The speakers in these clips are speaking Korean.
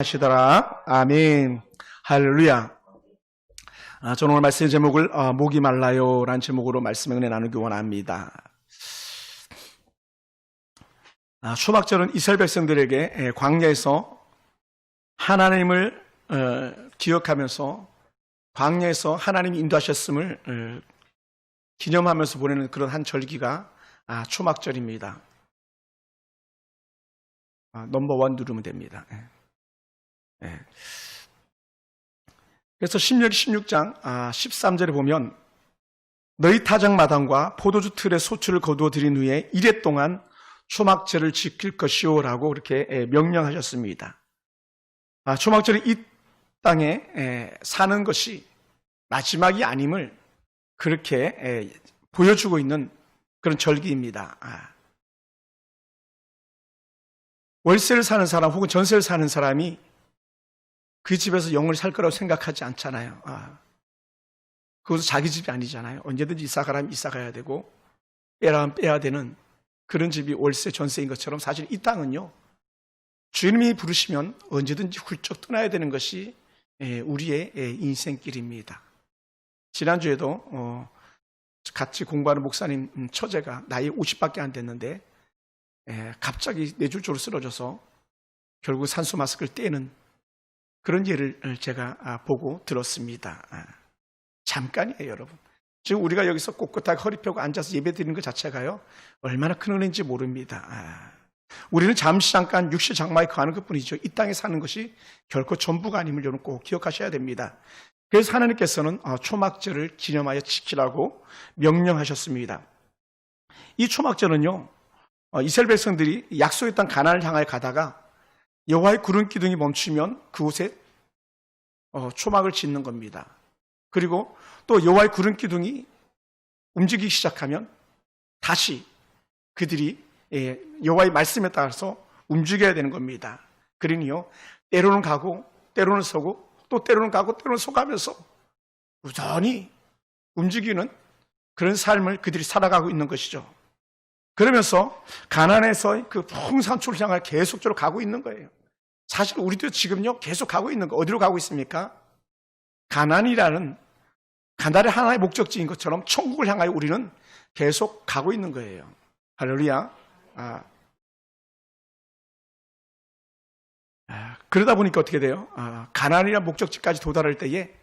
하시더라. 아멘. 할렐루야. 저는 오늘 말씀의 제목을 목이 말라요 라는 제목으로 말씀을 은혜 나누기 원합니다. 초막절은 이스라엘 백성들에게 광야에서 하나님을 기억하면서 광야에서 하나님이 인도하셨음을 기념하면서 보내는 그런 한 절기가 초막절입니다. 넘버 1 누르면 됩니다. 그래서 신명기 16장 13절에 보면 너희 타작마당과 포도주 틀에 소출을 거두어 들인 후에 이래 동안 초막절을 지킬 것이오 라고 이렇게 명령하셨습니다. 초막절이 이 땅에 사는 것이 마지막이 아님을 그렇게 보여주고 있는 그런 절기입니다. 월세를 사는 사람 혹은 전세를 사는 사람이 그 집에서 영원히 살 거라고 생각하지 않잖아요. 그것도 자기 집이 아니잖아요. 언제든지 이사 가라면 이사 가야 되고 빼라면 빼야 되는 그런 집이 월세 전세인 것처럼 사실 이 땅은요, 주님이 부르시면 언제든지 훌쩍 떠나야 되는 것이 우리의 인생길입니다. 지난주에도 같이 공부하는 목사님 처제가 나이 50밖에 안 됐는데 갑자기 뇌졸중으로 쓰러져서 결국 산소 마스크를 떼는 그런 예를 제가 보고 들었습니다. 잠깐이에요, 여러분. 지금 우리가 여기서 꼿꼿하게 허리 펴고 앉아서 예배 드리는 것 자체가요, 얼마나 큰 은혜인지 모릅니다. 우리는 잠시 잠깐 육시 장마에 거하는 것뿐이죠. 이 땅에 사는 것이 결코 전부가 아님을 여러분 꼭 기억하셔야 됩니다. 그래서 하나님께서는 초막절을 기념하여 지키라고 명령하셨습니다. 이 초막절은요, 이스라엘 백성들이 약속의 땅 가나안을 향하여 가다가 여호와의 구름 기둥이 멈추면 그곳에 초막을 짓는 겁니다. 그리고 또 여호와의 구름 기둥이 움직이기 시작하면 다시 그들이 여호와의 말씀에 따라서 움직여야 되는 겁니다. 그러니요, 때로는 가고 때로는 서고 또 때로는 가고 때로는 서가면서 여전히 움직이는 그런 삶을 그들이 살아가고 있는 것이죠. 그러면서 가나안에서 그 풍산초를 향해 계속적으로 가고 있는 거예요. 사실 우리도 지금요 계속 가고 있는 거, 어디로 가고 있습니까? 가나안이라는 가나안의 하나의 목적지인 것처럼 천국을 향하여 우리는 계속 가고 있는 거예요. 할렐루야. 그러다 보니까 어떻게 돼요? 가나안이라는 목적지까지 도달할 때에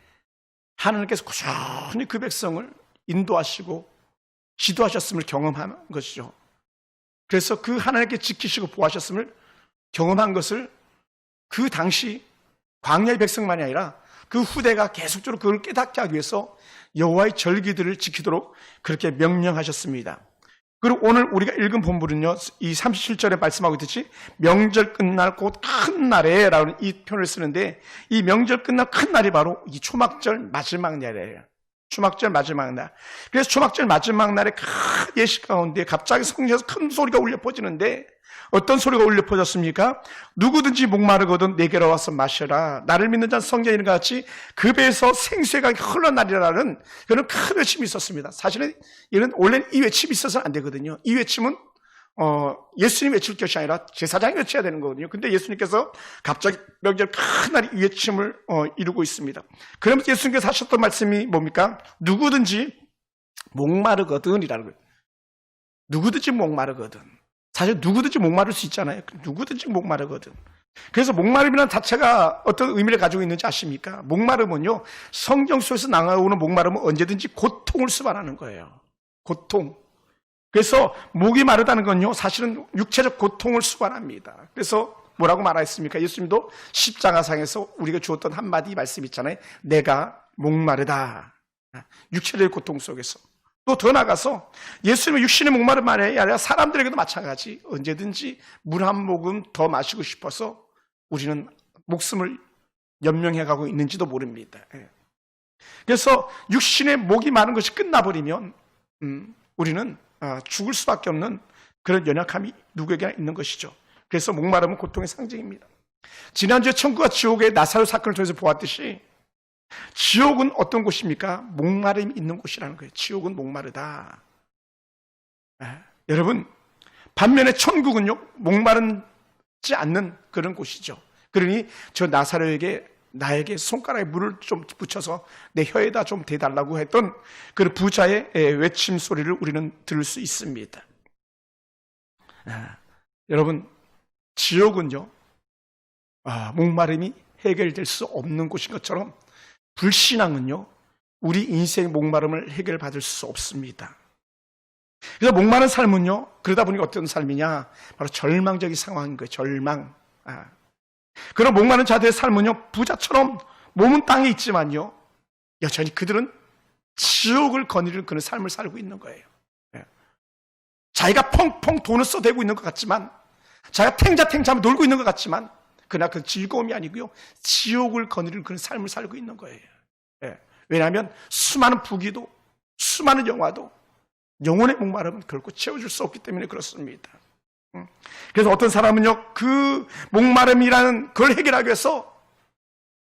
하나님께서 꾸준히 그 백성을 인도하시고 지도하셨음을 경험한 것이죠. 그래서 그 하나님께 지키시고 보호하셨음을 경험한 것을 그 당시 광야의 백성만이 아니라 그 후대가 계속적으로 그걸 깨닫게 하기 위해서 여호와의 절기들을 지키도록 그렇게 명령하셨습니다. 그리고 오늘 우리가 읽은 본문은요, 이 37절에 말씀하고 있듯이 명절 끝날 곧 큰 날에 라는 이 표현을 쓰는데, 이 명절 끝날 큰 날이 바로 이 초막절 마지막 날이에요. 초막절 마지막 날. 그래서 초막절 마지막 날에 큰 예식 가운데 갑자기 성전에서 큰 소리가 울려 퍼지는데, 어떤 소리가 울려 퍼졌습니까? 누구든지 목마르거든 내게로 와서 마셔라. 나를 믿는 자는 성경에 있는 것 같이 그 배에서 생수가 흘러나리라는 그런 큰 외침이 있었습니다. 사실은 이런 원래는 이 외침이 있어서는 안 되거든요. 이 외침은 예수님 외칠 것이 아니라 제사장이 외쳐야 되는 거거든요. 근데 예수님께서 갑자기 명절 큰 날이 이 외침을 이루고 있습니다. 그러면서 예수님께서 하셨던 말씀이 뭡니까? 누구든지 목마르거든 이라는 거예요. 누구든지 목마르거든. 사실 누구든지 목마를 수 있잖아요. 누구든지 목마르거든. 그래서 목마름이라는 자체가 어떤 의미를 가지고 있는지 아십니까? 목마름은요, 성경 속에서 나오는 목마름은 언제든지 고통을 수반하는 거예요. 고통. 그래서 목이 마르다는 건요, 사실은 육체적 고통을 수반합니다. 그래서 뭐라고 말하였습니까? 예수님도 십자가상에서 우리가 주었던 한마디 말씀 있잖아요. 내가 목마르다. 육체적 고통 속에서. 또 더 나가서 예수님의 육신의 목마름만이 아니라 사람들에게도 마찬가지, 언제든지 물 한 모금 더 마시고 싶어서 우리는 목숨을 연명해가고 있는지도 모릅니다. 그래서 육신의 목이 마른 것이 끝나버리면 우리는 죽을 수밖에 없는 그런 연약함이 누구에게나 있는 것이죠. 그래서 목마름은 고통의 상징입니다. 지난주에 천국과 지옥의 나사로 사건을 통해서 보았듯이 지옥은 어떤 곳입니까? 목마름이 있는 곳이라는 거예요. 지옥은 목마르다. 여러분, 반면에 천국은요, 목마르지 않는 그런 곳이죠. 그러니 저 나사로에게 나에게 손가락에 물을 좀 붙여서 내 혀에다 좀 대달라고 했던 그 부자의 외침 소리를 우리는 들을 수 있습니다. 여러분, 지옥은요, 목마름이 해결될 수 없는 곳인 것처럼 불신앙은요, 우리 인생의 목마름을 해결받을 수 없습니다. 그래서 목마른 삶은요, 그러다 보니까 어떤 삶이냐, 바로 절망적인 상황인 거예요. 절망. 그런 목마른 자들의 삶은요, 부자처럼 몸은 땅에 있지만요, 여전히 그들은 지옥을 거니는 그런 삶을 살고 있는 거예요. 자기가 펑펑 돈을 써대고 있는 것 같지만, 자기가 탱자탱자하며 놀고 있는 것 같지만, 그러나 그 즐거움이 아니고요, 지옥을 거니는 그런 삶을 살고 있는 거예요. 왜냐하면 수많은 부귀도, 수많은 영화도 영혼의 목마름은 결코 채워줄 수 없기 때문에 그렇습니다. 그래서 어떤 사람은요, 그 목마름이라는 걸 해결하기 위해서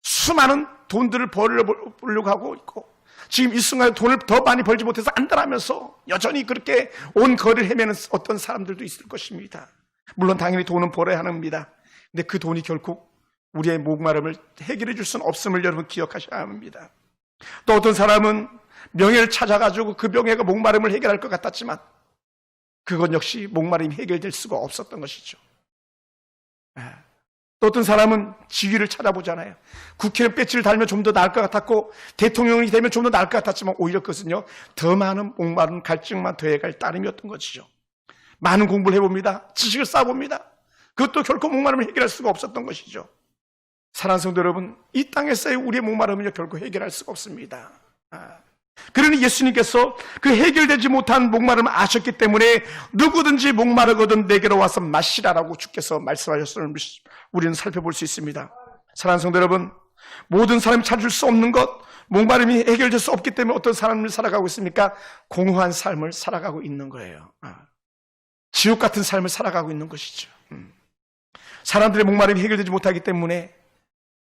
수많은 돈들을 벌려고 하고 있고, 지금 이 순간에 돈을 더 많이 벌지 못해서 안달하면서 여전히 그렇게 온 거리를 헤매는 어떤 사람들도 있을 것입니다. 물론 당연히 돈은 벌어야 합니다. 근데 그 돈이 결국 우리의 목마름을 해결해 줄 수는 없음을 여러분 기억하셔야 합니다. 또 어떤 사람은 명예를 찾아가지고 그 명예가 목마름을 해결할 것 같았지만 그건 역시 목마름이 해결될 수가 없었던 것이죠. 또 어떤 사람은 직위를 찾아보잖아요. 국회의원 배지를 달면 좀 더 나을 것 같았고 대통령이 되면 좀 더 나을 것 같았지만 오히려 그것은요, 더 많은 목마른 갈증만 더해갈 따름이었던 것이죠. 많은 공부를 해봅니다. 지식을 쌓아봅니다. 그것도 결코 목마름을 해결할 수가 없었던 것이죠. 사랑하는 성도 여러분, 이 땅에서의 우리의 목마름은요, 결코 해결할 수가 없습니다. 그러니 예수님께서 그 해결되지 못한 목마름을 아셨기 때문에 누구든지 목마르거든 내게로 와서 마시라라고 주께서 말씀하셨음을 우리는 살펴볼 수 있습니다. 사랑하는 성도 여러분, 모든 사람이 찾을 수 없는 것, 목마름이 해결될 수 없기 때문에 어떤 삶을 살아가고 있습니까? 공허한 삶을 살아가고 있는 거예요. 지옥 같은 삶을 살아가고 있는 것이죠. 사람들의 목마름이 해결되지 못하기 때문에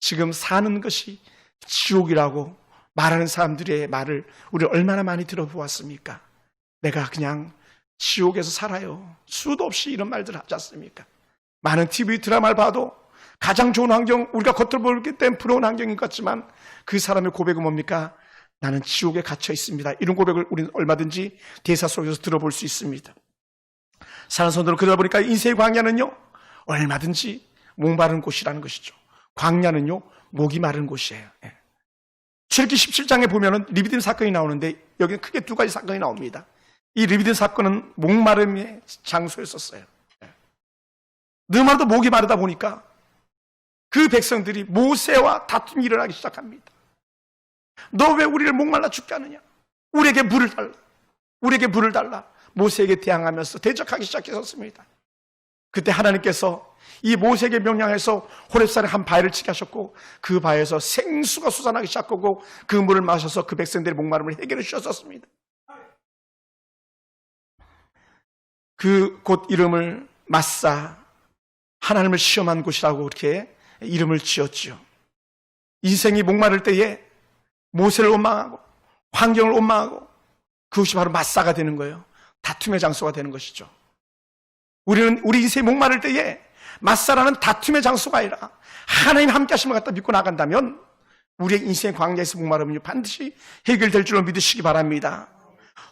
지금 사는 것이 지옥이라고 말하는 사람들의 말을 우리 얼마나 많이 들어보았습니까? 내가 그냥 지옥에서 살아요. 수도 없이 이런 말들 하지 않습니까? 많은 TV 드라마를 봐도 가장 좋은 환경, 우리가 겉으로 보기 때문에 부러운 환경인 것 같지만 그 사람의 고백은 뭡니까? 나는 지옥에 갇혀 있습니다. 이런 고백을 우리는 얼마든지 대사 속에서 들어볼 수 있습니다. 사는 손으로 그러다 보니까 인생의 광야는요, 얼마든지 목마른 곳이라는 것이죠. 광야는요, 목이 마른 곳이에요. 출애굽기 17장에 보면은 르비딤 사건이 나오는데 여기는 크게 두 가지 사건이 나옵니다. 이 르비딤 사건은 목마름의 장소였었어요. 너무나도 목이 마르다 보니까 그 백성들이 모세와 다툼이 일어나기 시작합니다. 너 왜 우리를 목말라 죽게 하느냐? 우리에게 물을 달라. 우리에게 물을 달라. 모세에게 대항하면서 대적하기 시작했었습니다. 그때 하나님께서 이 모세에게 명령해서 호렙산에 한 바위를 치게 하셨고 그 바위에서 생수가 솟아나기 시작하고 그 물을 마셔서 그 백성들의 목마름을 해결해 주셨었습니다. 그 곳 이름을 마사, 하나님을 시험한 곳이라고 그렇게 이름을 지었죠. 인생이 목마를 때에 모세를 원망하고 환경을 원망하고 그것이 바로 마사가 되는 거예요. 다툼의 장소가 되는 것이죠. 우리는 우리 인생이 목마를 때에 마사라는 다툼의 장소가 아니라 하나님 함께 하심을 갖다 믿고 나간다면 우리의 인생의 광야에서 목마름은 반드시 해결될 줄로 믿으시기 바랍니다.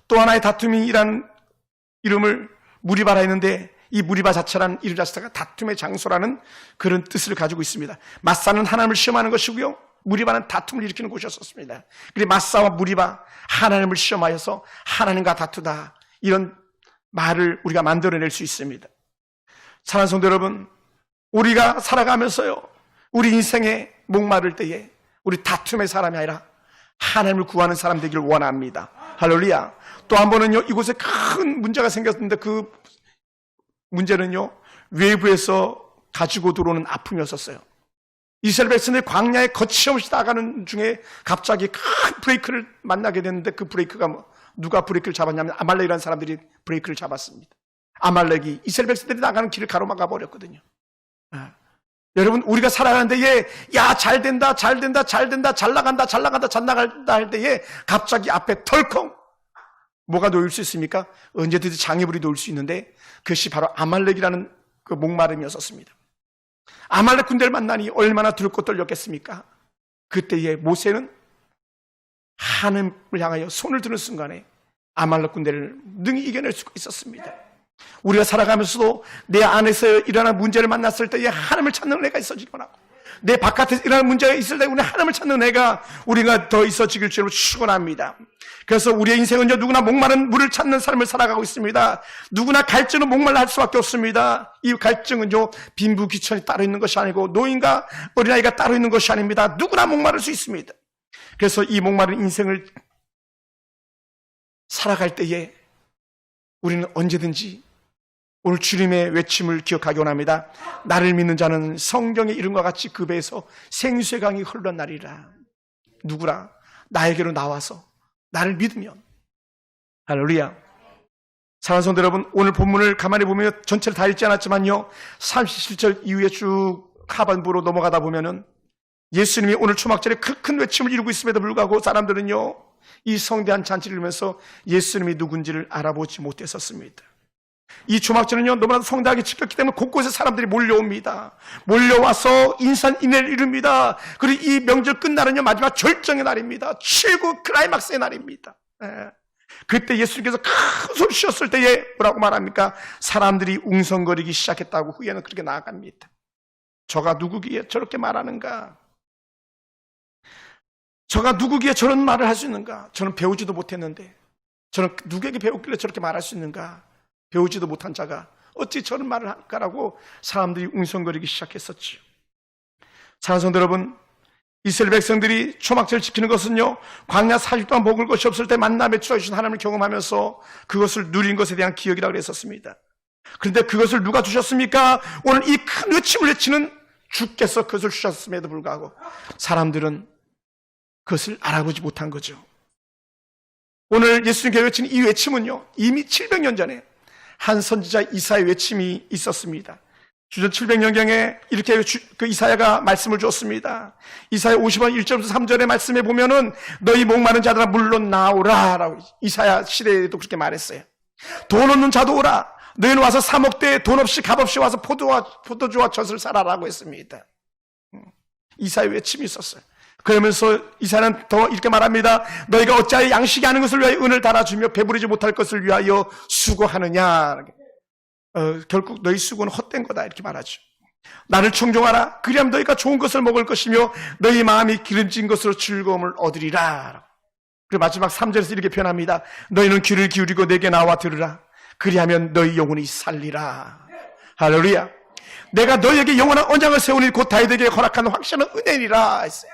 또 하나의 다툼이라는 이름을 무리바라 했는데 이 무리바 자체라는 이름 자체가 다툼의 장소라는 그런 뜻을 가지고 있습니다. 마사는 하나님을 시험하는 것이고요, 무리바는 다툼을 일으키는 곳이었습니다. 그래서 마사와 무리바, 하나님을 시험하여서 하나님과 다투다, 이런 말을 우리가 만들어낼 수 있습니다. 사랑하는 성도 여러분, 우리가 살아가면서요, 우리 인생에 목마를 때에 우리 다툼의 사람이 아니라 하나님을 구하는 사람 되기를 원합니다. 할렐루야. 또 한 번은요, 이곳에 큰 문제가 생겼는데 그 문제는요, 외부에서 가지고 들어오는 아픔이었어요. 이스라엘 백성들이 광야에 거침없이 나가는 중에 갑자기 큰 브레이크를 만나게 됐는데 그 브레이크가 누가 브레이크를 잡았냐면 아말렉이라는 사람들이 브레이크를 잡았습니다. 아말렉이 이스라엘 백성들이 나가는 길을 가로막아 버렸거든요. 여러분, 우리가 살아가는 데에 야, 잘 된다, 잘 된다, 잘 된다, 잘 나간다, 잘 나간다, 잘 나간다 할 때에 갑자기 앞에 덜컹 뭐가 놓일 수 있습니까? 언제든지 장애물이 놓일 수 있는데 그것이 바로 아말렉이라는 그 목마름이었습니다. 아말렉 군대를 만나니 얼마나 두렵고 떨렸겠습니까? 그때에 모세는 하나님을 향하여 손을 드는 순간에 아말렉 군대를 능히 이겨낼 수가 있었습니다. 우리가 살아가면서도 내 안에서 일어나는 문제를 만났을 때에 하나님을 찾는 은혜가 있어지기만 하고, 내 바깥에 일어나는 문제가 있을 때 우리는 하나님을 찾는 은혜가 우리가 더 있어지길 주로 축원합니다. 그래서 우리의 인생은요, 누구나 목마른 물을 찾는 삶을 살아가고 있습니다. 누구나 갈증은 목말라 할 수밖에 없습니다. 이 갈증은요, 빈부 귀천이 따로 있는 것이 아니고 노인과 어린아이가 따로 있는 것이 아닙니다. 누구나 목마를 수 있습니다. 그래서 이 목마른 인생을 살아갈 때에 우리는 언제든지 오늘 주님의 외침을 기억하기 원합니다. 나를 믿는 자는 성경의 이름과 같이 그 배에서 생수의 강이 흘러나리라. 누구라 나에게로 나와서 나를 믿으면. 할렐루야. 사랑하는 성도 여러분, 오늘 본문을 가만히 보면 전체를 다 읽지 않았지만요, 37절 이후에 쭉 하반부로 넘어가다 보면은 예수님이 오늘 초막절에 큰 외침을 이루고 있음에도 불구하고 사람들은요, 이 성대한 잔치를 이루면서 예수님이 누군지를 알아보지 못했었습니다. 이 초막절은요, 너무나도 성대하게 지켰기 때문에 곳곳에 사람들이 몰려옵니다. 몰려와서 인산인해를 이룹니다. 그리고 이 명절 끝날은요, 마지막 절정의 날입니다. 최고 클라이막스의 날입니다. 그때 예수님께서 큰 소리 치셨을 때에 뭐라고 말합니까? 사람들이 웅성거리기 시작했다고 후에는 그렇게 나아갑니다. 저가 누구기에 저렇게 말하는가? 저가 누구기에 저런 말을 할 수 있는가? 저는 배우지도 못했는데, 저는 누구에게 배웠길래 저렇게 말할 수 있는가? 배우지도 못한 자가 어찌 저런 말을 할까라고 사람들이 웅성거리기 시작했었지요. 사랑하는 성도 여러분, 이스라엘 백성들이 초막절을 지키는 것은요, 광야 40 동안 먹을 것이 없을 때 만나 배출해 주신 하나님을 경험하면서 그것을 누린 것에 대한 기억이라고 그랬었습니다. 그런데 그것을 누가 주셨습니까? 오늘 이 큰 외침을 외치는 주께서 그것을 주셨음에도 불구하고 사람들은 그것을 알아보지 못한 거죠. 오늘 예수님께 외치는 이 외침은요, 이미 700년 전에 한 선지자 이사야의 외침이 있었습니다. 주전 700년경에 이렇게 그 이사야가 말씀을 주었습니다. 이사야 50원 1절부터 3절의 말씀에 보면은 너희 목마른 자들아 물론 나오라 라고 이사야 시대에도 그렇게 말했어요. 돈 없는 자도 오라. 너희는 와서 사 먹되 돈 없이 값없이 와서 포도주와 젖을 사라라고 했습니다. 이사야의 외침이 있었어요. 그러면서 이사야는 더 이렇게 말합니다. 너희가 어찌하여 양식이 아는 것을 위하여 은을 달아주며 배부르지 못할 것을 위하여 수고하느냐. 결국 너희 수고는 헛된 거다 이렇게 말하죠. 나를 청종하라. 그리하면 너희가 좋은 것을 먹을 것이며 너희 마음이 기름진 것으로 즐거움을 얻으리라. 그리고 마지막 3절에서 이렇게 표현합니다. 너희는 귀를 기울이고 내게 나와 들으라. 그리하면 너희 영혼이 살리라. 할렐루야. 내가 너희에게 영원한 언약을 세우니 곧 다윗에게 허락한 확실한 은혜니라 했어요.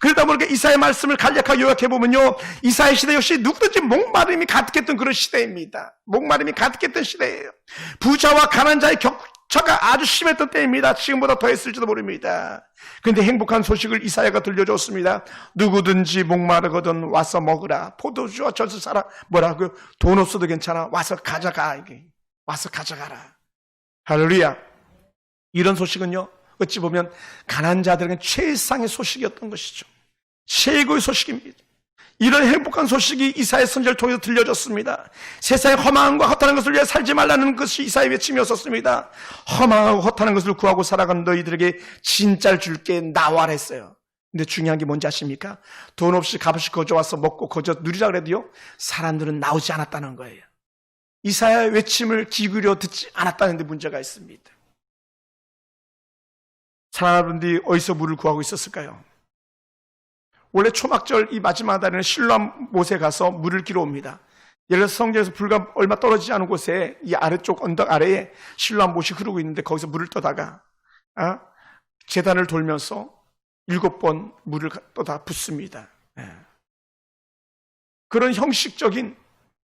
그러다 보니까 이사야의 말씀을 간략하게 요약해보면요, 이사야 시대 역시 누구든지 목마름이 가득했던 그런 시대입니다. 목마름이 가득했던 시대예요. 부자와 가난한 자의 격차가 아주 심했던 때입니다. 지금보다 더했을지도 모릅니다. 그런데 행복한 소식을 이사야가 들려줬습니다. 누구든지 목마르거든 와서 먹으라. 포도주와 젖을 사라. 뭐라고요? 돈 없어도 괜찮아. 와서 가져가. 와서 가져가라. 할렐루야. 이런 소식은요, 어찌 보면 가난한 자들에게는 최상의 소식이었던 것이죠. 최고의 소식입니다. 이런 행복한 소식이 이사야의 선지자를 통해서 들려졌습니다. 세상에 허망과 허탄한 것을 위해 살지 말라는 것이 이사야의 외침이었었습니다. 허망하고 허탄한 것을 구하고 살아가는 너희들에게 진짜를 줄게 나와라 했어요. 근데 중요한 게 뭔지 아십니까? 돈 없이 값없이 거저 와서 먹고 거저 누리라 그래도요, 사람들은 나오지 않았다는 거예요. 이사야의 외침을 기울여 듣지 않았다는 데 문제가 있습니다. 사람들이 어디서 물을 구하고 있었을까요? 원래 초막절 이 마지막 날에는 실로암 못에 가서 물을 끼러 옵니다. 예를 들어서 성전에서 불과 얼마 떨어지지 않은 곳에 이 아래쪽 언덕 아래에 실로암 못이 흐르고 있는데 거기서 물을 떠다가 제단을 돌면서 7번 물을 떠다 붓습니다. 그런 형식적인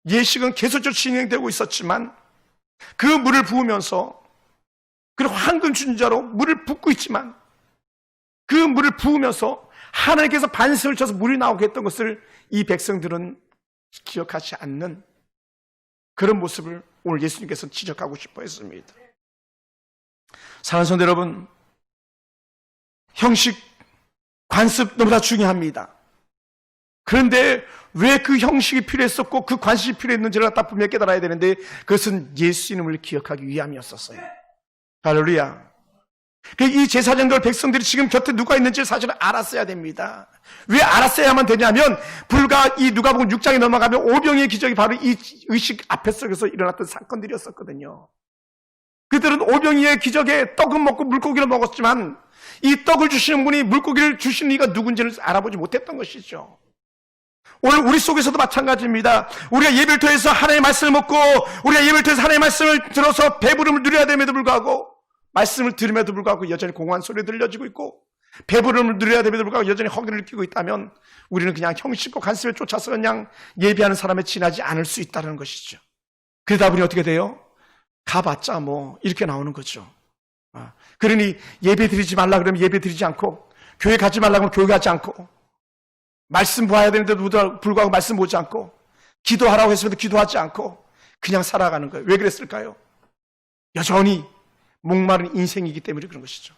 예식은 계속적으로 진행되고 있었지만 그 물을 부으면서, 그리고 황금 준자로 물을 붓고 있지만 그 물을 부으면서 하나님께서 반석을 쳐서 물이 나오게 했던 것을 이 백성들은 기억하지 않는 그런 모습을 오늘 예수님께서 지적하고 싶어 했습니다. 사랑하는 성도 여러분, 형식, 관습 너무나 중요합니다. 그런데 왜 그 형식이 필요했었고 그 관습이 필요했는지를 갖다 분명히 깨달아야 되는데 그것은 예수 이름을 기억하기 위함이었었어요. 할렐루야. 이 제사장들 백성들이 지금 곁에 누가 있는지 사실은 알았어야 됩니다. 왜 알았어야만 되냐면 불과 이 누가복음 6장에 넘어가면 오병이의 기적이 바로 이 의식 앞에 속에서 일어났던 사건들이었었거든요. 그들은 오병이의 기적에 떡은 먹고 물고기를 먹었지만 이 떡을 주시는 분이 물고기를 주시는 이가 누군지를 알아보지 못했던 것이죠. 오늘 우리 속에서도 마찬가지입니다. 우리가 예배를 통해서 하나님의 말씀을 먹고 우리가 예배를 통해서 하나님의 말씀을 들어서 배부름을 누려야 됨에도 불구하고 말씀을 들음에도 불구하고 여전히 공허한 소리가 들려지고 있고 배부름을 누려야 됨에도 불구하고 여전히 허기를 느끼고 있다면 우리는 그냥 형식과 관습에 쫓아서 그냥 예배하는 사람에 지나지 않을 수 있다는 것이죠. 그러다 보니 어떻게 돼요? 가봤자 뭐 이렇게 나오는 거죠. 그러니 예배 드리지 말라 그러면 예배 드리지 않고 교회 가지 말라 그러면 교회 가지 않고 말씀 보아야 되는데도 불구하고 말씀 보지 않고 기도하라고 했음에도 기도하지 않고 그냥 살아가는 거예요. 왜 그랬을까요? 여전히 목마른 인생이기 때문에 그런 것이죠.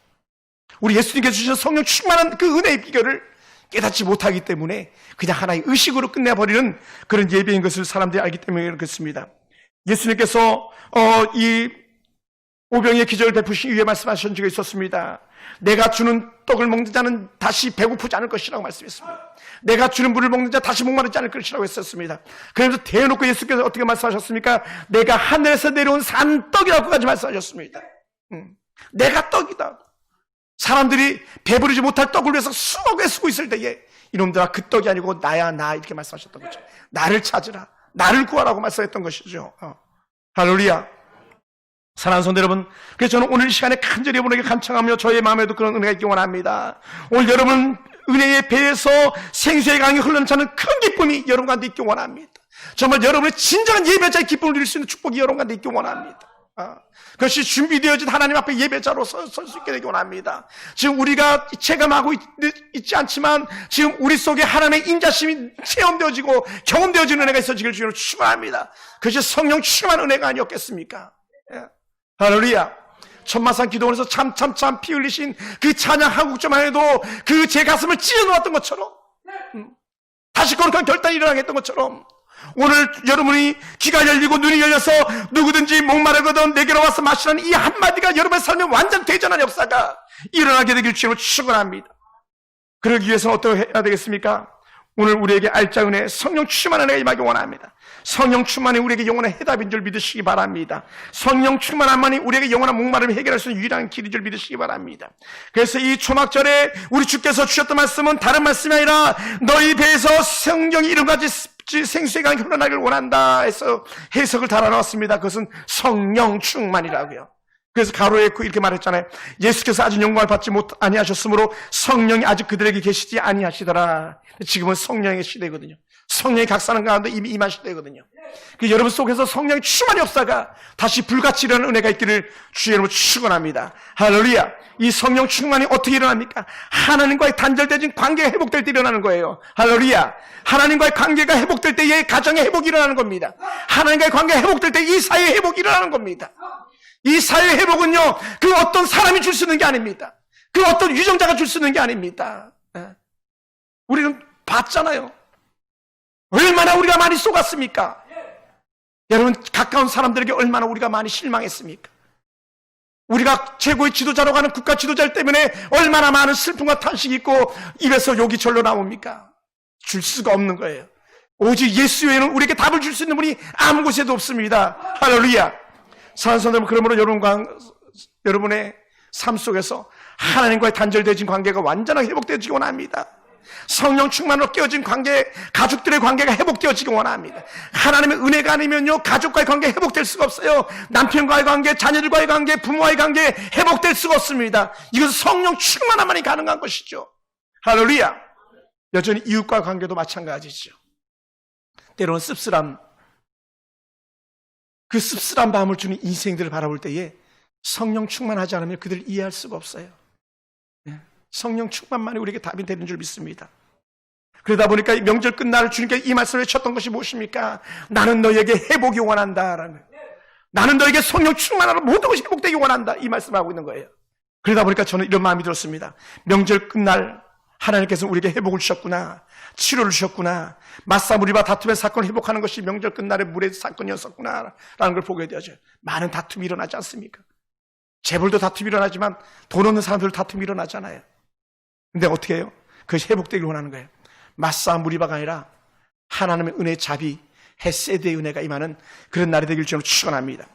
우리 예수님께서 주신 성령 충만한 그 은혜의 비결을 깨닫지 못하기 때문에 그냥 하나의 의식으로 끝내버리는 그런 예배인 것을 사람들이 알기 때문에 그렇습니다. 예수님께서 이 오병이의 기적을 베푸신 이후에 말씀하신 적이 있었습니다. 내가 주는 떡을 먹는 자는 다시 배고프지 않을 것이라고 말씀했습니다. 내가 주는 물을 먹는 자 다시 목마르지 않을 것이라고 했었습니다. 그러면서 대놓고 예수께서 어떻게 말씀하셨습니까? 내가 하늘에서 내려온 산떡이라고까지 말씀하셨습니다. 내가 떡이다. 사람들이 배부르지 못할 떡을 위해서 수억 애쓰고 있을 때에 이놈들아 그 떡이 아니고 나야 나 이렇게 말씀하셨던 거죠. 나를 찾으라. 나를 구하라고 말씀했던 것이죠. 할렐루야. 사랑하는 성도 여러분, 그래서 저는 오늘 이 시간에 간절히 여러분에게 간청하며 저의 마음에도 그런 은혜가 있기 원합니다. 오늘 여러분 은혜의 배에서 생수의 강이 흘러차는 큰 기쁨이 여러분 가운데 있기 원합니다. 정말 여러분의 진정한 예배자의 기쁨을 누릴 수 있는 축복이 여러분 가운데 있기 원합니다. 그것이 준비되어진 하나님 앞에 예배자로 설 수 있게 되기 원합니다. 지금 우리가 체감하고 있지 않지만 지금 우리 속에 하나님의 인자심이 체험되어지고 경험되어지는 은혜가 있어지길 주님으로 축원합니다. 그것이 성령 충만한 은혜가 아니었겠습니까? 할렐루야. 천마산 기도원에서 참 피 흘리신 그 찬양 한국점만 해도 그 제 가슴을 찢어놓았던 것처럼 다시 거룩한 결단이 일어나게 했던 것처럼 오늘 여러분이 귀가 열리고 눈이 열려서 누구든지 목마르거든 내게로 와서 마시라는 이 한마디가 여러분의 삶에 완전 대전한 역사가 일어나게 되길 주님으로 축원합니다. 그러기 위해서는 어떻게 해야 되겠습니까? 오늘 우리에게 알짜 은혜, 성령 충만한 은혜가 임하기 원합니다. 성령 충만이 우리에게 영원한 해답인 줄 믿으시기 바랍니다. 성령 충만함만이 우리에게 영원한 목마름을 해결할 수 있는 유일한 길인 줄 믿으시기 바랍니다. 그래서 이 초막절에 우리 주께서 주셨던 말씀은 다른 말씀이 아니라 너희 배에서 성령이 이름같이 생수의 강이 흘러나기를 원한다 해서 해석을 달아놓았습니다. 그것은 성령 충만이라고요. 그래서 가로에 이렇게 말했잖아요. 예수께서 아직 영광을 받지 아니하셨으므로 성령이 아직 그들에게 계시지 아니하시더라. 지금은 성령의 시대거든요. 성령이 각사하는 가운데 이미 임한 시대거든요. 여러분 속에서 성령의 충만한 역사가 다시 불같이 일어나는 은혜가 있기를 주의 이름으로 축원합니다. 할렐루야. 이 성령 충만이 어떻게 일어납니까? 하나님과의 단절되진 관계가 회복될 때 일어나는 거예요. 할렐루야. 하나님과의 관계가 회복될 때에 가정의 회복이 일어나는 겁니다. 하나님과의 관계가 회복될 때 이 사회의 회복이 일어나는 겁니다. 이 사회의 회복은요, 그 어떤 사람이 줄 수 있는 게 아닙니다. 그 어떤 유정자가 줄 수 있는 게 아닙니다. 우리는 봤잖아요. 얼마나 우리가 많이 속았습니까? 여러분, 가까운 사람들에게 얼마나 우리가 많이 실망했습니까? 우리가 최고의 지도자로 가는 국가 지도자 때문에 얼마나 많은 슬픔과 탄식이 있고 입에서 욕이 절로 나옵니까? 줄 수가 없는 거예요. 오직 예수 외에는 우리에게 답을 줄 수 있는 분이 아무 곳에도 없습니다. 할렐루야. 사랑하는 성도들, 그러므로 여러분의 삶 속에서 하나님과의 단절되어진 관계가 완전하게 회복되어지기 원합니다. 성령 충만으로 깨어진 관계, 가족들의 관계가 회복되어지기 원합니다. 하나님의 은혜가 아니면요, 가족과의 관계 회복될 수가 없어요. 남편과의 관계, 자녀들과의 관계, 부모와의 관계 회복될 수가 없습니다. 이것은 성령 충만함만이 가능한 것이죠. 할렐루야. 여전히 이웃과의 관계도 마찬가지죠. 때로는 그 씁쓸한 밤을 주는 인생들을 바라볼 때에 성령 충만하지 않으면 그들을 이해할 수가 없어요. 성령 충만만이 우리에게 답이 되는 줄 믿습니다. 그러다 보니까 이 명절 끝날 주님께 이 말씀을 외쳤던 것이 무엇입니까? 나는 너에게 회복이 원한다라는, 나는 너에게 성령 충만하로 모든 것이 회복되기 원한다, 이 말씀을 하고 있는 거예요. 그러다 보니까 저는 이런 마음이 들었습니다. 명절 끝날 하나님께서 우리에게 회복을 주셨구나, 치료를 주셨구나, 맞사무리와 다툼의 사건을 회복하는 것이 명절 끝날의 물의 사건이었었구나 라는 걸 보게 되어져요. 많은 다툼이 일어나지 않습니까? 재벌도 다툼이 일어나지만 돈 없는 사람들 다툼이 일어나잖아요. 근데 어떻게 해요? 그것이 회복되길 원하는 거예요. 맞싸움 무리바가 아니라 하나님의 은혜의 자비, 헤세드의 은혜가 임하는 그런 날이 되길 주로 축원합니다.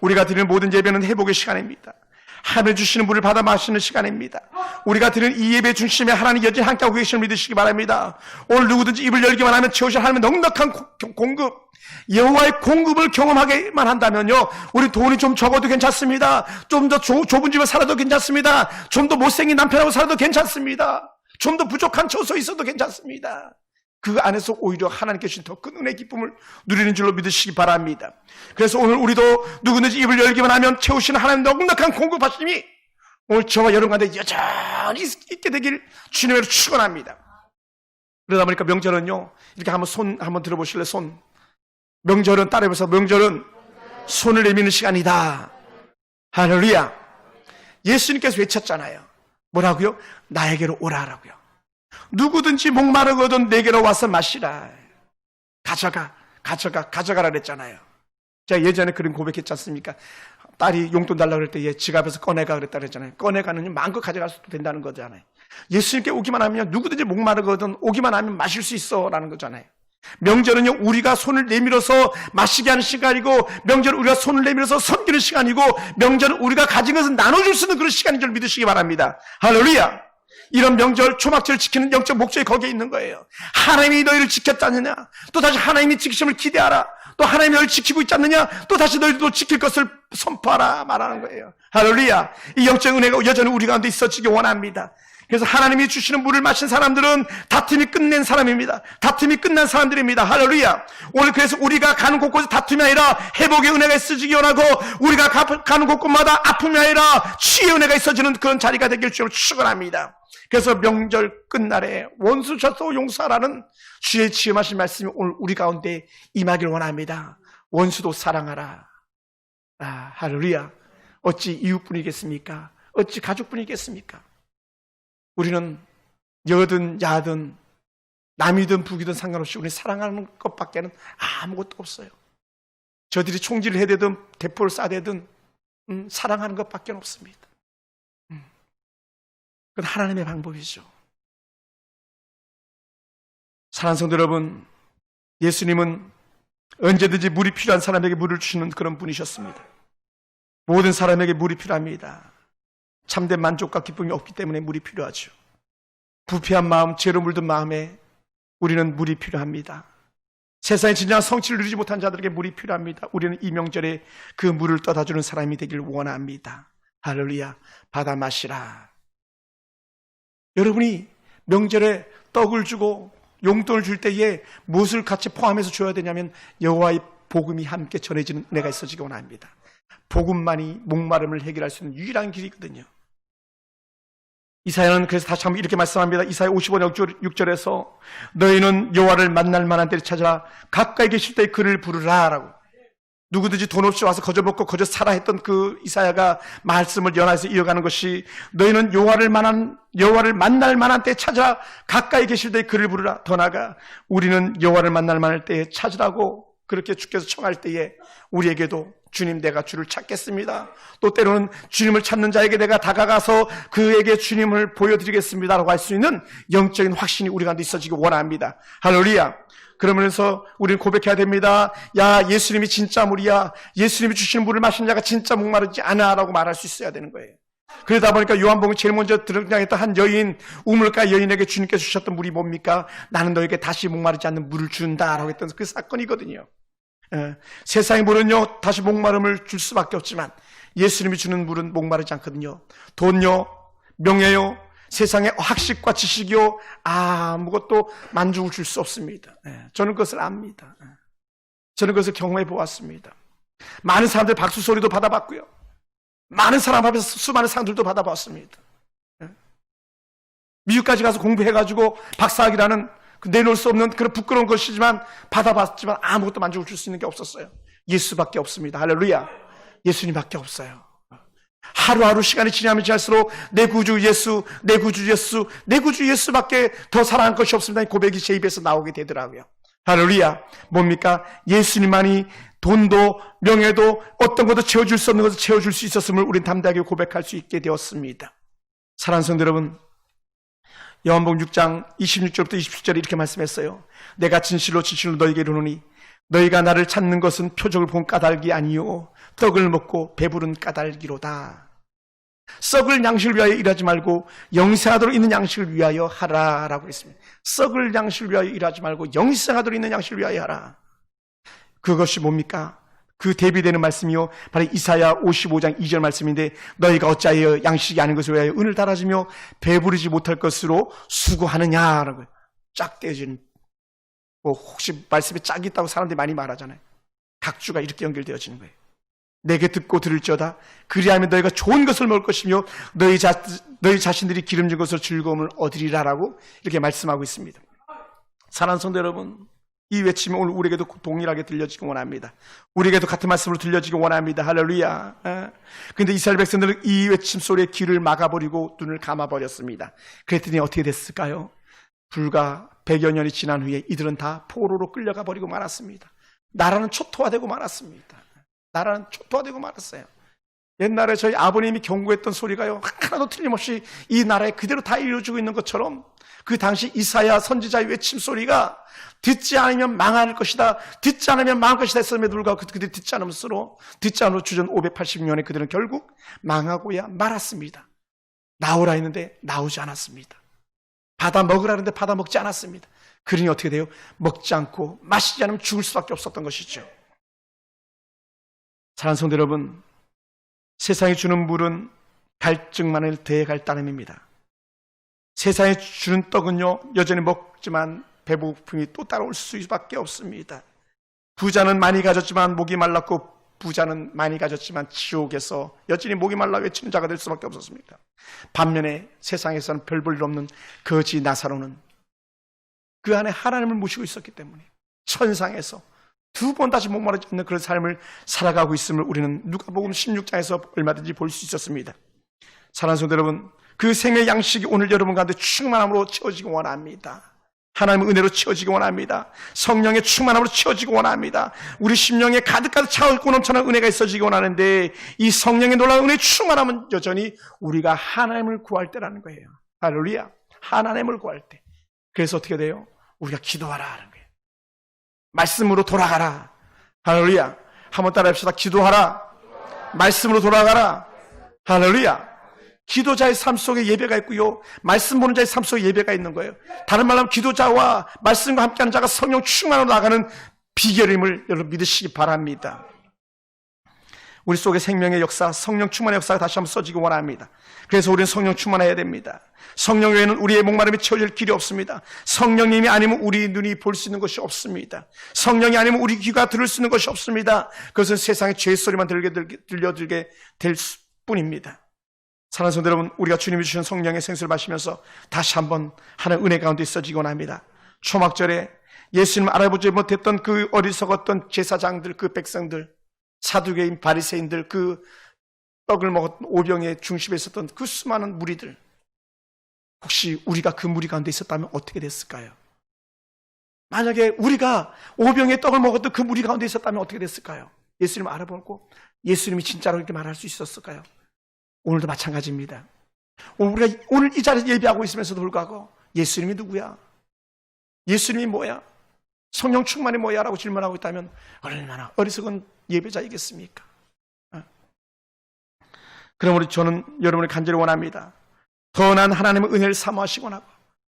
우리가 드리는 모든 예배는 회복의 시간입니다. 하나님 주시는 물을 받아 마시는 시간입니다. 우리가 드리는 이 예배 중심에 하나님 여전히 함께하고 계시는 믿으시기 바랍니다. 오늘 누구든지 입을 열기만 하면 채우실 하나님의 넉넉한 공급, 여호와의 공급을 경험하게만 한다면요, 우리 돈이 좀 적어도 괜찮습니다. 좀 더 좁은 집에 살아도 괜찮습니다. 좀 더 못생긴 남편하고 살아도 괜찮습니다. 좀 더 부족한 처소에 있어도 괜찮습니다. 그 안에서 오히려 하나님께 주신 더 큰 은혜의 기쁨을 누리는 줄로 믿으시기 바랍니다. 그래서 오늘 우리도 누구든지 입을 열기만 하면 채우시는 하나님 넉넉한 공급하심이 오늘 저와 여러분 가운데 여전히 있게 되길 주님으로 축원합니다. 그러다 보니까 명절은요, 이렇게 한번 손 한번 들어보실래요? 손. 명절은 따라해보세요. 명절은 손을 내미는 시간이다. 할렐루야. 예수님께서 외쳤잖아요. 뭐라고요? 나에게로 오라라고요. 누구든지 목마르거든 내게로 와서 마시라. 가져가라 그랬잖아요. 제가 예전에 그런 고백했지 않습니까? 딸이 용돈 달라고 그럴 때 얘 지갑에서 꺼내가 그랬다 그랬잖아요. 꺼내가는 마음껏 가져갈 수도 된다는 거잖아요. 예수님께 오기만 하면 누구든지 목마르거든 오기만 하면 마실 수 있어 라는 거잖아요. 명절은요, 우리가 손을 내밀어서 마시게 하는 시간이고, 명절은 우리가 손을 내밀어서 섬기는 시간이고, 명절은 우리가 가진 것을 나눠줄 수 있는 그런 시간인 줄 믿으시기 바랍니다. 할렐루야. 이런 명절, 초막절을 지키는 영적 목적이 거기에 있는 거예요. 하나님이 너희를 지켰지 않느냐? 또 다시 하나님이 지키심을 기대하라. 또 하나님이 너희를 지키고 있지 않느냐? 또 다시 너희도 지킬 것을 선포하라 말하는 거예요. 할렐루야. 이 영적 은혜가 여전히 우리 가운데 있어지기 원합니다. 그래서 하나님이 주시는 물을 마신 사람들은 다툼이 끝낸 사람입니다. 다툼이 끝난 사람들입니다. 할렐루야. 오늘 그래서 우리가 가는 곳곳에 다툼이 아니라 회복의 은혜가 있어지기 원하고, 우리가 가는 곳곳마다 아픔이 아니라 치유의 은혜가 있어지는 그런 자리가 되길 주로 축원합니다. 그래서 명절 끝날에 원수 저서 용서하라는 주의 지음하신 말씀이 오늘 우리 가운데 임하길 원합니다. 원수도 사랑하라. 할렐루야. 어찌 이웃뿐이겠습니까? 어찌 가족뿐이겠습니까? 우리는 여든 야든 남이든 북이든 상관없이 우리 사랑하는 것밖에는 아무것도 없어요. 저들이 총질을 해대든 대포를 쏴대든 사랑하는 것밖에 없습니다. 그건 하나님의 방법이죠. 사랑하는 성도 여러분, 예수님은 언제든지 물이 필요한 사람에게 물을 주시는 그런 분이셨습니다. 모든 사람에게 물이 필요합니다. 참된 만족과 기쁨이 없기 때문에 물이 필요하죠. 부패한 마음, 죄로 물든 마음에 우리는 물이 필요합니다. 세상의 진정한 성취를 누리지 못한 자들에게 물이 필요합니다. 우리는 이 명절에 그 물을 떠다주는 사람이 되길 원합니다. 할렐루야. 받아 마시라. 여러분이 명절에 떡을 주고 용돈을 줄 때에 무엇을 같이 포함해서 줘야 되냐면 여호와의 복음이 함께 전해지는 은혜가 있어지기 원합니다. 복음만이 목마름을 해결할 수 있는 유일한 길이거든요. 이사야는 그래서 다시 한번 이렇게 말씀합니다. 이사야 55장 6절에서 너희는 여호와를 만날 만한 때를 찾아 가까이 계실 때 그를 부르라 라고. 누구든지 돈 없이 와서 거저 먹고 거저 살아 했던 그 이사야가 말씀을 연하에서 이어가는 것이 너희는 여호와를 만날 만한 때에 찾아 가까이 계실 때 그를 부르라. 더 나아가 우리는 여호와를 만날 만할 때에 찾으라고 그렇게 주께서 청할 때에 우리에게도 주님 내가 주를 찾겠습니다. 또 때로는 주님을 찾는 자에게 내가 다가가서 그에게 주님을 보여드리겠습니다라고 할 수 있는 영적인 확신이 우리 가운데 있어지기 원합니다. 할렐루야. 그러면서 우리는 고백해야 됩니다. 야, 예수님이 진짜 물이야. 예수님이 주시는 물을 마시는 자가 진짜 목마르지 않아 라고 말할 수 있어야 되는 거예요. 그러다 보니까 요한복음 제일 먼저 등장했던 한 여인, 우물가 여인에게 주님께서 주셨던 물이 뭡니까? 나는 너에게 다시 목마르지 않는 물을 준다라고 했던 그 사건이거든요. 세상의 물은요 다시 목마름을 줄 수밖에 없지만 예수님이 주는 물은 목마르지 않거든요. 돈요, 명예요, 세상의 학식과 지식이요 아무것도 만족을 줄 수 없습니다. 저는 그것을 압니다. 저는 그것을 경험해 보았습니다. 많은 사람들 박수 소리도 받아봤고요, 많은 사람 앞에서 수많은 상들도 받아봤습니다. 미국까지 가서 공부해가지고 박사학위라는 내놓을 수 없는 그런 부끄러운 것이지만 받아봤지만 아무것도 만족을 줄 수 있는 게 없었어요. 예수밖에 없습니다. 할렐루야. 예수님밖에 없어요. 하루하루 시간이 지나면 지날수록 내 구주 예수, 내 구주 예수, 내 구주 예수밖에 더 사랑할 것이 없습니다. 고백이 제 입에서 나오게 되더라고요. 할렐루야. 뭡니까? 예수님만이 돈도 명예도 어떤 것도 채워줄 수 없는 것을 채워줄 수 있었음을 우리는 담대하게 고백할 수 있게 되었습니다. 사랑하는 성도 여러분, 요한복음 6장 26절부터 27절에 이렇게 말씀했어요. 내가 진실로 진실로 너희에게 이르노니 너희가 나를 찾는 것은 표적을 본 까닭이 아니요 떡을 먹고 배부른 까닭이로다. 썩을 양식을 위하여 일하지 말고 영생하도록 있는 양식을 위하여 하라라고 했습니다. 썩을 양식을 위하여 일하지 말고 영생하도록 있는 양식을 위하여 하라. 그것이 뭡니까? 그 대비되는 말씀이요 바로 이사야 55장 2절 말씀인데 너희가 어찌하여 양식이 아닌 것을 위하여 은을 달아주며 배부르지 못할 것으로 수고하느냐라고 짝 떼어지는, 혹시 말씀에 짝이 있다고 사람들이 많이 말하잖아요. 각주가 이렇게 연결되어지는 거예요. 내게 듣고 들을지어다. 그리하면 너희가 좋은 것을 먹을 것이며 너희 자신들이 기름진 것으로 즐거움을 얻으리라라고 이렇게 말씀하고 있습니다. 사랑하는 성도 여러분, 이 외침이 오늘 우리에게도 동일하게 들려지기 원합니다. 우리에게도 같은 말씀으로 들려지기 원합니다. 할렐루야. 그런데 이스라엘 백성들은 이 외침 소리에 귀를 막아버리고 눈을 감아버렸습니다. 그랬더니 어떻게 됐을까요? 불과 100여 년이 지난 후에 이들은 다 포로로 끌려가 버리고 말았습니다. 나라는 초토화되고 말았습니다. 나라는 초토화되고 말았어요. 옛날에 저희 아버님이 경고했던 소리가요, 하나도 틀림없이 이 나라에 그대로 다 이루어지고 있는 것처럼 그 당시 이사야 선지자의 외침 소리가 듣지 않으면 망할 것이다, 듣지 않으면 망할 것이다 했음에도 불구하고 그들이 듣지 않음으로 주전 580년에 그들은 결국 망하고야 말았습니다. 나오라 했는데 나오지 않았습니다. 받아 먹으라 했는데 받아 먹지 않았습니다. 그러니 어떻게 돼요? 먹지 않고 마시지 않으면 죽을 수밖에 없었던 것이죠. 사랑하는 성도 여러분, 세상이 주는 물은 갈증만을 대갈 따름입니다. 세상에 주는 떡은요 여전히 먹지만 배고픔이 또 따라올 수밖에 없습니다. 부자는 많이 가졌지만 목이 말랐고 부자는 많이 가졌지만 지옥에서 여전히 목이 말라 외치는 자가 될 수밖에 없었습니다. 반면에 세상에서는 별 볼 일 없는 거지 나사로는 그 안에 하나님을 모시고 있었기 때문에 천상에서 두 번 다시 목마르지 않는 그런 삶을 살아가고 있음을 우리는 누가복음 16장에서 얼마든지 볼 수 있었습니다. 사랑하는 성도 여러분, 그 생의 양식이 오늘 여러분 가운데 충만함으로 채워지기 원합니다. 하나님의 은혜로 채워지기 원합니다. 성령의 충만함으로 채워지기 원합니다. 우리 심령에 가득가득 차고 넘쳐나는 은혜가 있어지기 원하는데 이 성령의 놀라운 은혜의 충만함은 여전히 우리가 하나님을 구할 때라는 거예요. 할렐루야. 하나님을 구할 때. 그래서 어떻게 돼요? 우리가 기도하라 하는 거예요. 말씀으로 돌아가라. 할렐루야. 한번 따라 합시다. 기도하라. 말씀으로 돌아가라. 할렐루야. 기도자의 삶 속에 예배가 있고요, 말씀 보는 자의 삶 속에 예배가 있는 거예요. 다른 말로 하면 기도자와 말씀과 함께하는 자가 성령 충만으로 나가는 비결임을 여러분 믿으시기 바랍니다. 우리 속에 생명의 역사, 성령 충만의 역사가 다시 한번 써지기 원합니다. 그래서 우리는 성령 충만해야 됩니다. 성령 외에는 우리의 목마름이 채워질 길이 없습니다. 성령님이 아니면 우리 눈이 볼 수 있는 것이 없습니다. 성령이 아니면 우리 귀가 들을 수 있는 것이 없습니다. 그것은 세상의 죄의 소리만 들려들게 될 뿐입니다. 사랑하는 성도 여러분, 우리가 주님이 주신 성령의 생수를 마시면서 다시 한번 하나님의 은혜 가운데 있어지기 원합니다. 초막절에 예수님 알아보지 못했던 그 어리석었던 제사장들, 그 백성들, 사두개인 바리새인들, 그 떡을 먹었던 오병의 중심에 있었던 그 수많은 무리들, 혹시 우리가 그 무리 가운데 있었다면 어떻게 됐을까요? 만약에 우리가 오병의 떡을 먹었던 그 무리 가운데 있었다면 어떻게 됐을까요? 예수님을 알아보고 예수님이 진짜로 이렇게 말할 수 있었을까요? 오늘도 마찬가지입니다. 우리가 오늘 이 자리에서 예배하고 있으면서도 불구하고 예수님이 누구야? 예수님이 뭐야? 성령 충만이 뭐야? 라고 질문하고 있다면 얼마나 어리석은 예배자이겠습니까? 그러므로 저는 여러분을 간절히 원합니다. 더 난 하나님의 은혜를 사모하시기 원하고,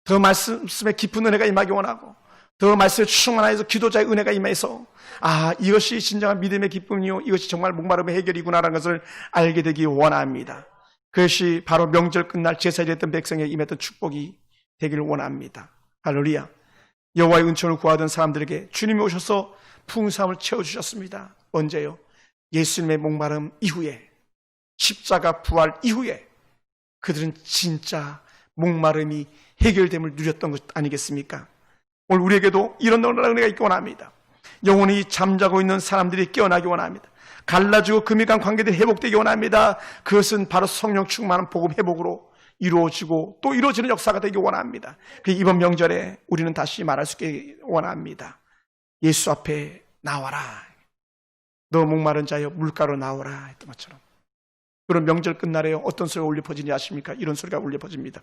더 말씀에 깊은 은혜가 임하기 원하고, 더 말씀에 충만하여서 기도자의 은혜가 임해서 이것이 진정한 믿음의 기쁨이요, 이것이 정말 목마름의 해결이구나라는 것을 알게 되기 원합니다. 그것이 바로 명절 끝날 제사를 했던 백성에게 임했던 축복이 되기를 원합니다. 할렐루야. 여호와의 은총을 구하던 사람들에게 주님이 오셔서 풍성함을 채워주셨습니다. 언제요? 예수님의 목마름 이후에, 십자가 부활 이후에 그들은 진짜 목마름이 해결됨을 누렸던 것 아니겠습니까? 오늘 우리에게도 이런 놀라운 은혜가 있기 원합니다. 영혼이 잠자고 있는 사람들이 깨어나기 원합니다. 갈라지고 금이 간 관계들이 회복되기 원합니다. 그것은 바로 성령 충만한 복음 회복으로 이루어지고 또 이루어지는 역사가 되기 원합니다. 이번 명절에 우리는 다시 말할 수 있게 원합니다. 예수 앞에 나와라. 너 목마른 자여 물가로 나오라 했던 것처럼, 그런 명절 끝날에요 어떤 소리가 울려 퍼지는지 아십니까? 이런 소리가 울려 퍼집니다.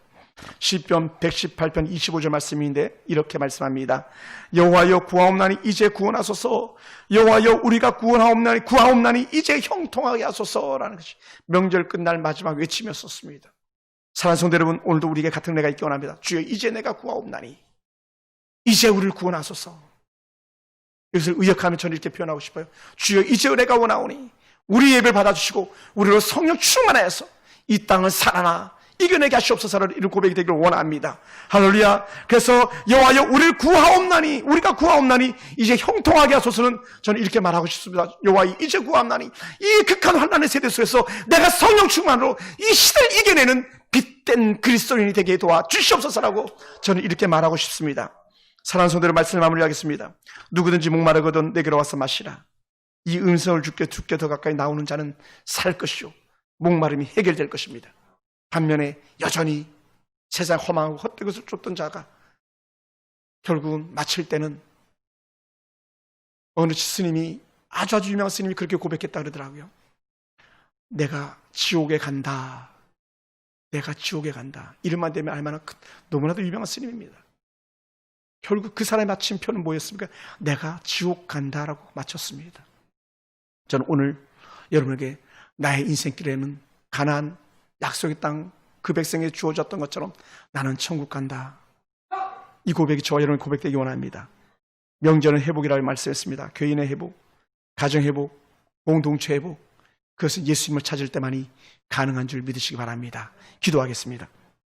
시편 118편 25절 말씀인데 이렇게 말씀합니다. 여호와여 구하옵나니 이제 구원하소서. 여호와여 우리가 구하옵나니 이제 형통하게 하소서라는 것이 명절 끝날 마지막 외치며 썼습니다. 사랑하는 성도 여러분, 오늘도 우리에게 같은 은혜가 있기 원합니다. 주여 이제 내가 구하옵나니 이제 우리를 구원하소서. 이것을 의역하면 저는 이렇게 표현하고 싶어요. 주여 이제 내가 원하오니 우리 예배를 받아주시고 우리로 성령 충만하여서 이 땅을 살아나 이겨내게 하시옵소서라는 이런 고백이 되기를 원합니다. 할렐루야. 그래서 여호와여 우리를 구하옵나니, 우리가 구하옵나니 이제 형통하게 하소서는 저는 이렇게 말하고 싶습니다. 여호와여 이제 구하옵나니 이 극한 환난의 세대 속에서 내가 성령 충만으로 이 시대를 이겨내는 빛된 그리스도인이 되게 도와 주시옵소서라고 저는 이렇게 말하고 싶습니다. 사랑하는 성도들, 말씀을 마무리하겠습니다. 누구든지 목마르거든 내게로 와서 마시라. 이 음성을 주께 더 가까이 나오는 자는 살 것이요 목마름이 해결될 것입니다. 반면에 여전히 세상 허망하고 헛된 것을 쫓던 자가 결국은 마칠 때는, 어느 스님이 아주 유명한 스님이 그렇게 고백했다 그러더라고요. 내가 지옥에 간다. 내가 지옥에 간다. 이름만 되면 알만한 너무나도 유명한 스님입니다. 결국 그 사람의 마침표는 뭐였습니까? 내가 지옥 간다라고 마쳤습니다. 저는 오늘 여러분에게 나의 인생길에는 가나안 약속의 땅 그 백성에게 주어졌던 것처럼 나는 천국 간다. 이 고백이 저와 여러분의 고백되기 원합니다. 명절은 회복이라고 말씀했습니다. 교인의 회복, 가정 회복, 공동체 회복, 그것은 예수님을 찾을 때만이 가능한 줄 믿으시기 바랍니다. 기도하겠습니다.